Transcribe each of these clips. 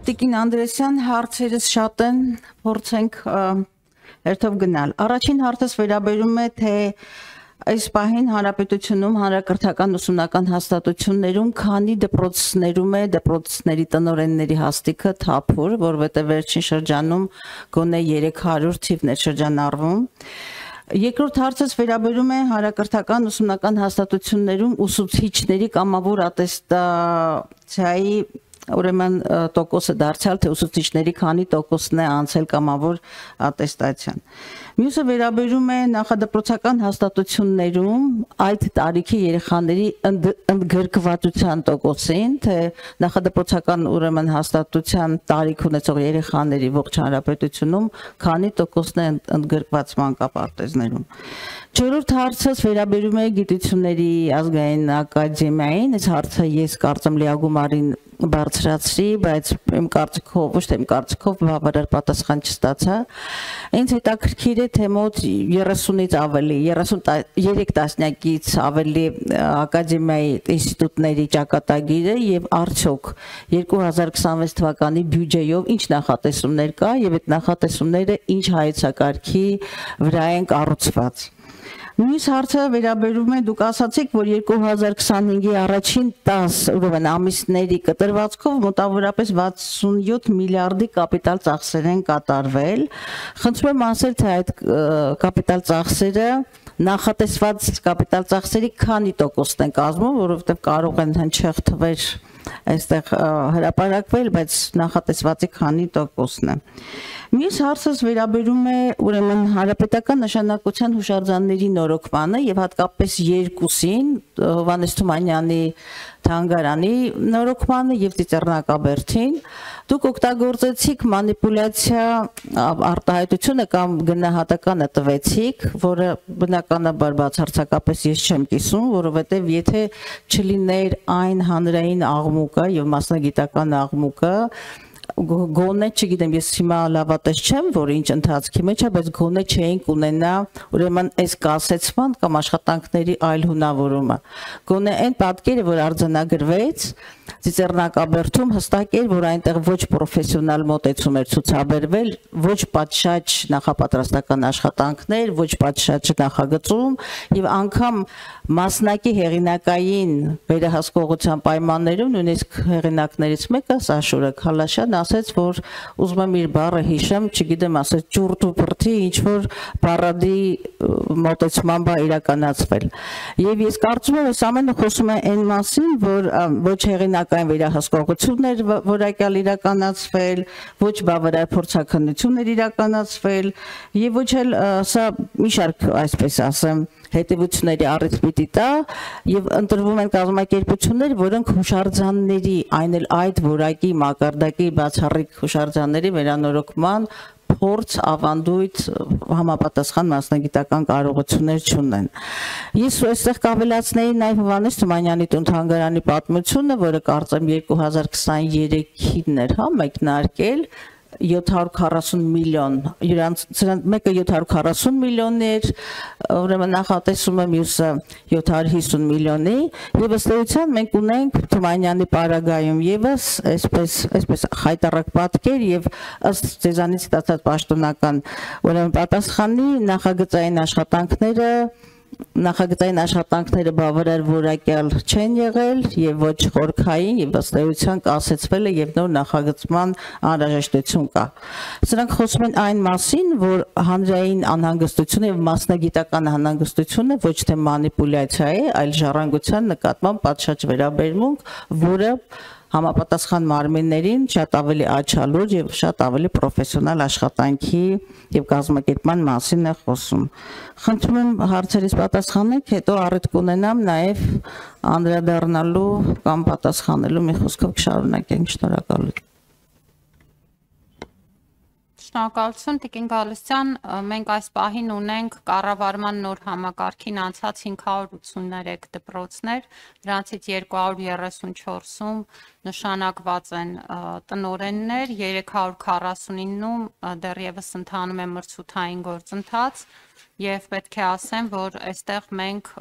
Տիկին Անդրեսյան, հարցերս շատ են, փորձենք հերթով գնալ։ Առաջին հարցս վերաբերում է, թե այս պահին հանրապետությունում հանրակրթական ուսումնական հաստատություններում քանի դպրոցներում է դպրոցների տնօրենների հաստիքը թափուր, որովհետև վերջին շրջանում գոնե 300 թիվն է շրջանառվում։ Երկրորդ հարցս վերաբերում է հանրակրթական ուսումնական հաստատություններում ուսուցիչների կամավոր ատեստացիայի ուրեմն տոկոսը դարձյալ, թե ուսուցիչների քանի տոկոսն է անցել կամավոր ատեստացիան։ Մյուսը վերաբերում է նախադպրոցական հաստատություններում այդ տարիքի երեխաների ընդգրկվածության տոկոսին, թե նախադպրոցական ուրեմն հաստատության տարիք ունեցող երեխաների ողջ հանրապետությունում քանի տոկոսն է ընդգրկված մանկապարտեզներում։ Չորրորդ հարցս վերաբերում է գիտությունների ազգային ակադեմիային, այս հարցը ես կարծեմ Լիագումարին բարձրացրի, բայց իմ կարծիքով, ոչ թե իմ կարծիքով բավարար պատասխան չստացա։ Ինձ հետաքրքիր է, թե մոտ 30-ից ավելի, 33 տասնյակից ավելի ակադեմիայի ինստիտուտների ճակատագիրը եւ արդյոք 2026 թվականի բյուջեով ինչ նախատեսումներ կա եւ այդ նախատեսումները ինչ հայեցակարգի վրա են կառուցված։ Մյուս հարցը վերաբերում է, դուք ասացիք, որ 2025-ի առաջին 10 ուրեմն ամիսների կտրվածքով մոտավորապես 67 միլիարդի կապիտալ ծախսեր են կատարվել։ Խնդրում եմ ասել, թե այդ կապիտալ ծախսերը նախատեսված կապիտալ ծախսերի քանի տոկոսն են կազմում, որովհետև կարող են հնչեղ թվեր այստեղ հրապարակվել, բայց նախատեսվածի քանի տոկոսն է։ Մյուս հարցս վերաբերում է ուրեմն հանրապետական նշանակության հուշարձանների նորոգմանը եւ հատկապես երկուսին, Հովհաննես Թումանյանի թանգարանի նորոգմանը եւ Ծիծեռնակաբերդին։ Դուք օգտագործեցիք մանիպուլյացիա արտահայտությունը կամ գնահատականը տվեցիք, որը բնականաբար բացարձակապես ես չեմ կիսում, որովհետեւ եթե չլիներ այն հանրային աղմուկը եւ մասնագիտական աղմուկը, գոնե, չգիտեմ, ես հիմա լավատես չեմ, որ ինչ ընթացքի մեջ է, բայց գոնե չէինք ունենա ուրեմն այս կասեցման կամ աշխատանքների այլ հունավորումը։ Գոնե այն պատկերը, որ արձանագրվեց Ծիծեռնակաբերդում, հստակ էր, որ այնտեղ ոչ պրոֆեսիոնալ մոտեցում էր ցուցաբերվել, ոչ պատշաճ նախապատրաստական աշխատանքներ, ոչ պատշաճ նախագծում եւ անգամ մասնակի հեղինակային վերահսկողության պայմաններում նույնիսկ հեղինակներից մեկը Սաշուրը Քալաշյան ասաց, որ ուզում եմ իր բառը հիշեմ, չգիտեմ, ասաց ճուրտ ու բրդի ինչ որ բառադի մոտեցման բա իրականացվել։ Եվ ես կարծում եմ, այս ամենը խոսում է այն մասին, որ ոչ հեղինակային վերահսկողություններ որակյալ իրականացվել, ոչ բավարար փորձաքննություններ իրականացվել եւ ոչ էլ սա մի շարք, այսպես ասեմ, հետևությունների առիթ պիտի տա եւ ընտրվում են կազմակերպություններ, որոնք հուշարձանների, այն էլ այդ որակի մակարդակի բացառիկ հուշարձանների վերանորոգման փորձ ավանդույթ համապատասխան մասնագիտական կարողություններ չունեն։ Ես այստեղ կավելացնեի նաև Հովհաննես Թումանյանի տուն-թանգարանի պատմությունը, որը կարծեմ 2023-ին էր, մեկնարկել 740 միլիոն, մեկը 740 միլիոնի էր, ուրեմն նախատեսումը մյուսը 750 միլիոնի, եւ ըստ էության մենք ունենք Թումանյանի պարագայում եւս այսպես խայտառակ պատկեր եւ ըստ ձեզանից ստացած պաշտոնական ուրեմն պատասխանի նախագծային աշխատանքները բավարար որակյալ չեն եղել եւ ոչ խորքային եւ ըստ էության կասեցվել է եւ նոր նախագծման անհրաժեշտություն կա։ Սրանք խոսում են այն մասին, որ հանրային անհանգստությունը եւ մասնագիտական անհանգստությունը ոչ թե մանիպուլյացիա է, այլ ժառանգության նկատմամբ պատշաճ վերաբերմունք, որը համապատասխան մարմիններին շատ ավելի աչալուր եւ շատ ավելի պրոֆեսիոնալ աշխատանքի եւ կազմակերպման մասին է խոսում։ Խնդրում եմ հարցերից պատասխանեք, հետո առիթ կունենամ նաեւ անդրադառնալու կամ պատասխանելու մի խոսքով կշարունակենք, շնորհակալություն։ Շնորհակալություն, Տիկին Գալստյան, մենք այս պահին ունենք կառավարման նոր համակարգին անցած 583 դպրոցներ, դրանցից 234-ում նշանակված են տնօրեններ, 349-ում դեռևս ընթանում է մրցութային գործընթաց եւ պետք է ասեմ, որ այստեղ մենք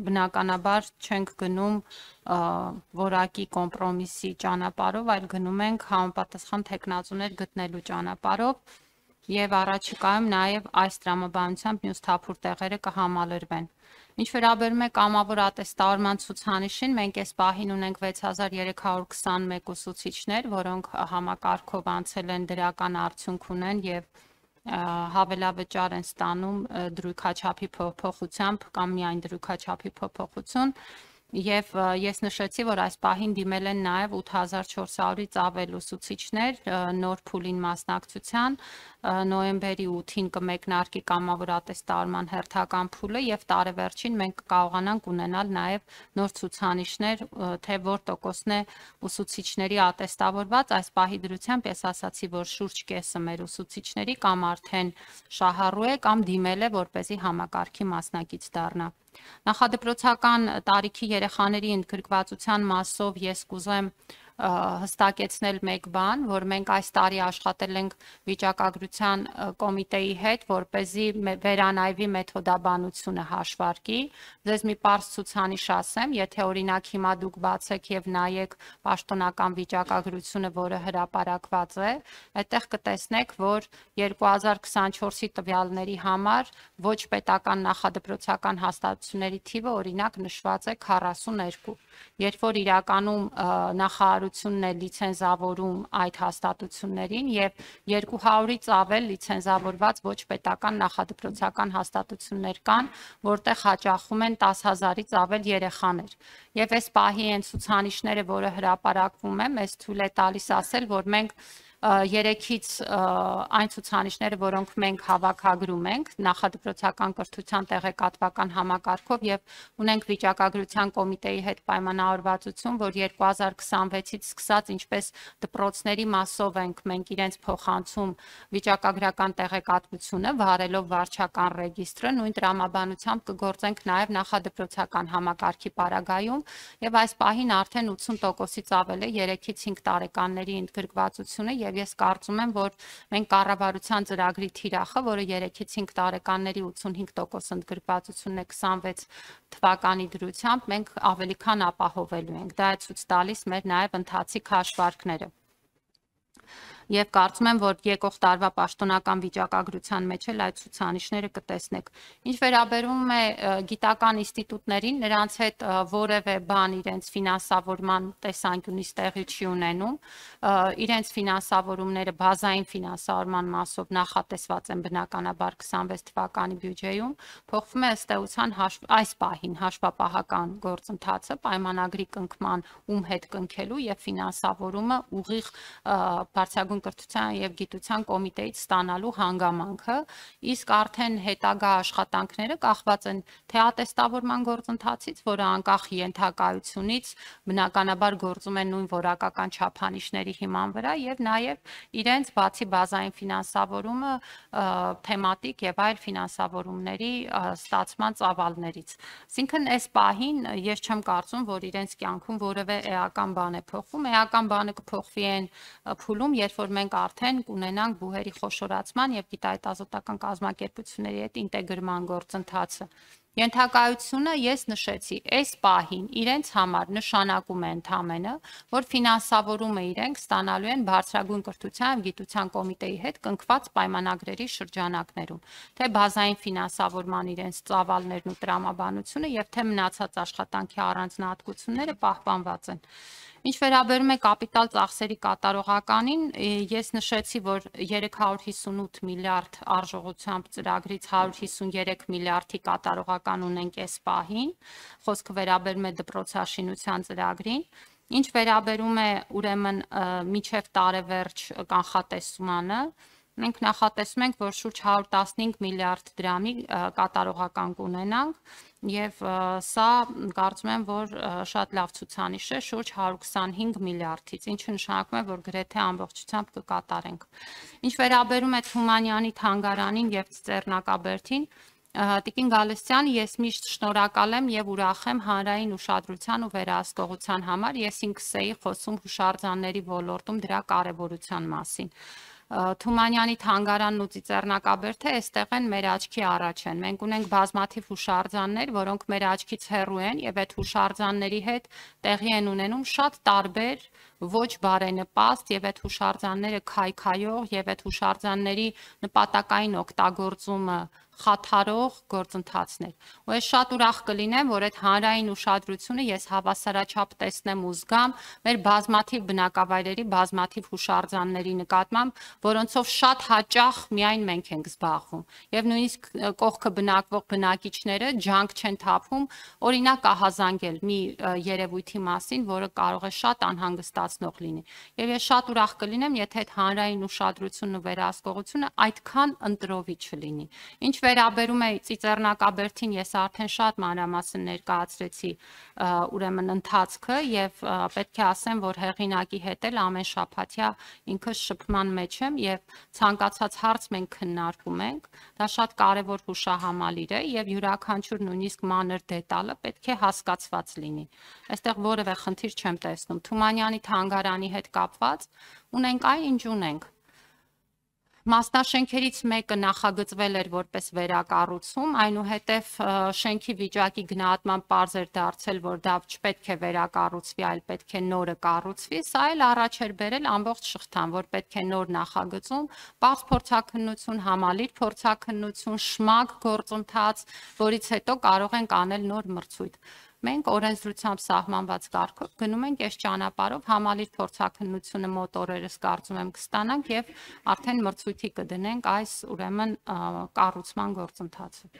բնականաբար չենք գնում որակի կոմպրոմիսի ճանապարհով, այլ գնում ենք համապատասխան տեխնացուներ գտնելու ճանապարհով եւ առաջիկայում նաեւ այս տրամաբանությամբ մյուս թափուր տեղերը կհամալրվեն։ Ինչ վերաբերում է կամավոր ատեստավորման ցուցանիշին, մենք այս պահին ունենք 6321 ուսուցիչներ, որոնք համակարգով անցել են դրական արդյունք ունեն եւ հավելավճար են ստանում դրույքաչափի փոփոխությամբ կամ միայն դրույքաչափի փոփոխություն եւ ես նշեցի, որ այս պահին դիմել են նաեւ 8400-ից ավել ուսուցիչներ նոր փուլին մասնակցության, նոյեմբերի 8-ին կմեկնարկի կամավոր ատեստավորման հերթական փուլը եւ տարեվերջին մենք կկարողանանք ունենալ նաեւ նոր ցուցանիշներ, թե որ տոկոսն է ուսուցիչների ատեստավորված, այս պահի դրությամբ ես ասացի, որ շուրջ կեսը մեր ուսուցիչների կամ արդեն շահառու է կամ դիմել է, որպեսզի համակարգի մասնակից դառնա։ Նախադպրոցական տարիքի երեխաների ընդգրկվածության մասով ես կուզեմ հստակեցնել մեկ բան, որ մենք այս տարի աշխատել ենք վիճակագրության կոմիտեի հետ, որպեսզի վերանայվի մեթոդաբանությունը հաշվարկի։ Ձեզ մի պարզ ցուցանիշ ասեմ, եթե օրինակ հիմա դուք բացեք եւ նայեք պաշտոնական վիճակագրությունը, որը հրապարակված է, այդտեղ կտեսնեք, որ 2024-ի տվյալների համար ոչ պետական նախադպրոցական հաստատությունների թիվը օրինակ նշված է 42, երբ որ իրականում նախարարությունն է լիցենզավորում այդ հաստատություններին եւ 200-ից ավել լիցենզավորված ոչ պետական նախադպրոցական հաստատություններ կան, որտեղ հաճախում են 10,000-ից ավել երեխաներ։ Եվ այս պահի այն ցուցանիշները, որը հրապարակվում է, մեզ թույլ է տալիս ասել, որ մենք երեքից այն ցուցանիշները, որոնք մենք հավաքագրում ենք նախադպրոցական կրթության տեղեկատվական համակարգով եւ ունենք վիճակագրության կոմիտեի հետ պայմանավորվածություն, որ 2026-ից սկսած ինչպես դպրոցների մասով ենք մենք իրենց փոխանցում վիճակագրական տեղեկատվությունը, վարելով վարչական ռեգիստրը, նույն տրամաբանությամբ կգործենք նաեւ նախադպրոցական համակարգի պարագայում եւ այս պահին արդեն 80%-ից ավել է 3-ից 5 տարեկանների ընդգրկվածությունը եւ ես կարծում եմ, որ մենք կառավարության ծրագրի թիրախը, որը 3-ից 5 տարեկանների 85% ընդգրկվածությունն է 26 թվականի դրությամբ, մենք ավելի քան ապահովելու ենք։ Դա է ցույց տալիս մեր նաեւ ընթացիկ հաշվարկները։ Եվ կարծում եմ, որ եկող տարվա պաշտոնական վիճակագրության մեջ էլ այդ ցուցանիշները կտեսնեք։ Ինչ վերաբերում է գիտական ինստիտուտներին, նրանց հետ որևէ բան իրենց ֆինանսավորման տեսանկյունից տեղի չի ունենում, իրենց ֆինանսավորումները բազային ֆինանսավորման մասով նախատեսված են բնականաբար 26 թվականի բյուջեում, փոխվում է ըստ էության այս պահին հաշվապահական գործընթացը պայմանագրի կնքման հետ կնքելու եւ ֆինանսավորումը ուղիղ բարձրագույն կրթության եւ գիտության կոմիտեից ստանալու հանգամանքը, իսկ արդեն հետագա աշխատանքները կախված են թե ատեստավորման գործընթացից, որը անկախ ենթակայությունից բնականաբար գործում է նույն որակական չափանիշների հիման վրա եւ նաեւ իրենց բացի բազային ֆինանսավորումը թեմատիկ եւ այլ ֆինանսավորումների ստացման ծավալներից։ Այսինքն այս պահին ես չեմ կարծում, որ իրենց կյանքում որևէ էական բան է փոխվում, էական բանը կփոխվի այն փուլում, երբ որ մենք արդեն կունենանք բուհերի խոշորացման եւ գիտահետազոտական կազմակերպությունների հետ ինտեգրման գործընթացը։ Ենթակայությունը ես նշեցի, այս պահին իրենց համար նշանակում է ընդամենը, որ ֆինանսավորումը իրենք ստանալու են բարձրագույն կրթության եւ գիտության կոմիտեի հետ կնքված պայմանագրերի շրջանակներում, թե բազային ֆինանսավորման իրենց ծավալներն ու տրամաբանությունը եւ թե մնացած աշխատանքի առանձնահատկությունները պահպանված են։ Ինչ վերաբերում է կապիտալ ծախսերի կատարողականին, ես նշեցի, որ 358 միլիարդ արժողությամբ ծրագրից 153 միլիարդի կատարողական ունենք այս պահին, խոսքը վերաբերում է դպրոցաշինության ծրագրին, ինչ վերաբերում է ուրեմն մինչև տարեվերջ կանխատեսմանը, մենք նախատեսում ենք, որ շուրջ 115 միլիարդ դրամի կատարողական կունենանք եւ սա կարծում եմ, որ շատ լավ ցուցանիշ է, շուրջ 125 միլիարդից, ինչը նշանակում է, որ գրեթե ամբողջությամբ կկատարենք։ Ինչ վերաբերում է Թումանյանի թանգարանին եւ Ծեռնակաբերդին, Տիկին Գալստյան, ես միշտ շնորհակալ եմ եւ ուրախ եմ հանրային ուշադրության ու վերահսկողության համար։ Ես ինքս էի խոսում հուշարձանների ոլորտում դրա կարեւորության մասին։ Թումանյանի թանգարանն ու Ծիծեռնակաբերդը այստեղ են մեր աչքի առաջ են։ Մենք ունենք բազմաթիվ հուշարձաններ, որոնք մեր աչքից հեռու են եւ այդ հուշարձանների հետ տեղի են ունենում շատ տարբեր ոչ բարենպաստ եւ այդ հուշարձանները քայքայող եւ այդ հուշարձանների նպատակային օգտագործումը խաթարող գործընթացներ։ Ու ես շատ ուրախ կլինեմ, որ այդ հանրային ուշադրությունը ես հավասարաչափ տեսնեմ ու զգամ մեր բազմաթիվ բնակավայրերի, բազմաթիվ հուշարձանների նկատմամբ, որոնցով շատ հաճախ միայն մենք ենք զբաղվում։ Եվ նույնիսկ կողքը բնակվող բնակիչները ջանք չեն թափում, օրինակ ահազանգել մի երևույթի մասին, որը կարող է շատ անհանգստացնող լինի։ Եվ ես շատ ուրախ կլինեմ, եթե այդ հանրային ուշադրությունն ու վերահսկողությունը այդքան ընտրովի չլինի։ Ինչ վերաբերում է Ծիծեռնակաբերդին, ես արդեն շատ մանրամասն ներկայացրեցի ուրեմն ընթացքը եւ պետք է ասեմ, որ հեղինակի հետ էլ ամեն շաբաթյա ինքս շփման մեջ եմ եւ ցանկացած հարց մենք քննարկում ենք։ Դա շատ կարեւոր հուշահամալիր է եւ յուրաքանչյուր նույնիսկ մանր դետալը պետք է հասկացված լինի։ Այստեղ որևէ խնդիր չեմ տեսնում։ Թումանյանի թանգարանի հետ կապված ունենք այն, ինչ ունենք։ Մասնաշենքերից մեկը նախագծվել էր որպես վերակառուցում, այնուհետև շենքի վիճակի գնահատման պարզ էր դարձել, որ դա չպետք է վերակառուցվի, այլ պետք է նորը կառուցվի, սա էլ առաջ էր բերել ամբողջ շղթան, որ պետք է նոր նախագծում, պարզ փորձաքննություն, համալիր փորձաքննություն, շմագ գործընթաց, որից հետո կարող ենք անել նոր մրցույթ։ Մենք օրենսդրությամբ սահմանված կարգով գնում ենք այս ճանապարհով, համալիր փորձաքննությունը մոտ օրերս կարծում եմ կստանանք եւ արդեն մրցույթի կդնենք այս ուրեմն կառուցման գործընթացը։